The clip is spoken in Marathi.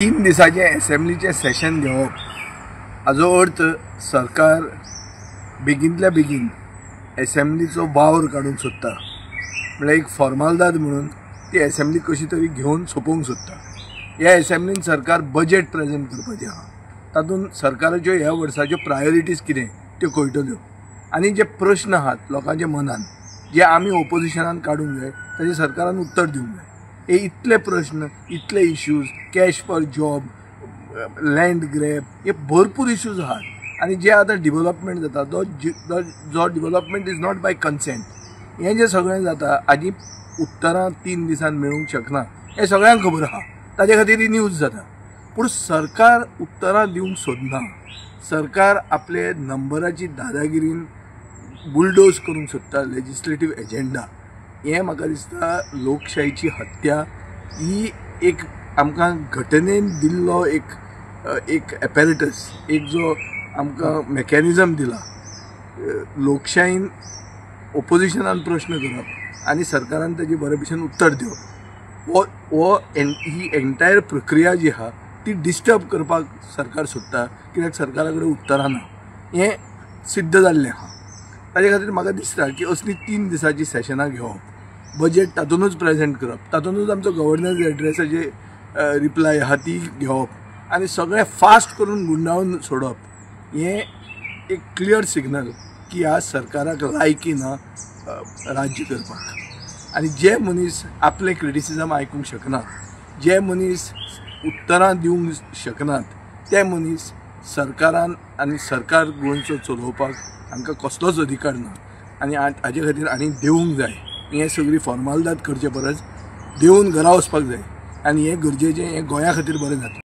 3 दिसाचे असेंब्लीचे सेशन घेवप हाजो अर्थ सरकार बेगिनतल्या बेगीन असेंब्लीचो वावर काढून सोदता। म्हणजे एक फॉर्मालिटी म्हणून ती असेंब्ली कशी तरी घेऊन सोपोवंक सोदता। ह्या असेंब्लीन सरकार बजेट प्रेजेंट करपाचें आहा, तातूंत सरकाराच्यो ह्या वर्साच्यो प्रायोरिटीज कितें त्यो कळटल्यो आनी जे प्रश्न आहात लोकांच्या मनान जे आमी ओपोजिशनान काडूंक जाय ताचे सरकारान उत्तर दिवंक जाय। हे इतले प्रश्न, इतले issues, cash for job, land grab, हे भरपूर इश्यूज आहात आनी जे आता डेव्हलपमेंट जाता जो development is not by consent, हे जे सगळें जाता हाजी उत्तरां 3 दिसान मेळूंक शकना हे सगळ्यांक खबर आहा। ताजे खातीर ही न्यूज जाता, पूण सरकार उत्तरां दिवंक सोदना। सरकार आपले नंबराची दादागिरीन बुलडोज करूंक सोदता लेजिस्लेटिव्ह एजेंडा। हे म्हाका दिसता लोकशाहीची हत्या ही एक आमकां घटनेन दिल्लो एक एपॅरेटस, एक जो आमकां मेकॅनिझम दिला। लोकशाहीन ओपोजिशनान प्रश्न करप आनी सरकारान ताजे बरे भशेन उत्तर दिवप ही एंटायर प्रक्रिया जी आहा ती डिस्टर्ब करपाक सरकार सोदता, कित्याक सरकारा कडेन उतरां ना हें सिद्ध जाल्लें आहा। ताजे खातीर म्हाका दिसता की असली 3 दिसाची सेशनां घेवप, बजेट तातूंतूच प्रेजेंट करप, तातूंतूच आमचो गव्हर्नन्स एड्रेसाचे रिप्लाय आहा ती घेवप आनी सगळें फास्ट करून गुंडाळून सोडप हें एक क्लियर सिग्नल की ह्या सरकाराक लायकी ना राज्य करपाक। आनी जे मनीस आपले क्रिटिसिजम आयकूंक शकनात, जे मनीस उत्तरां दिवंक शकनात, ते मनीस सरकारान आनी सरकार गोंयचो चलोवपाक हांकां कसलोच अधिकार ना आनी हाजे खातीर आनी देवूंक जाय। हे सगळी फॉर्मालिटी करचे परस देवून घरा वचपाक जाय आनी हे गरजेचें, हे गोंया खातीर बरें जाता।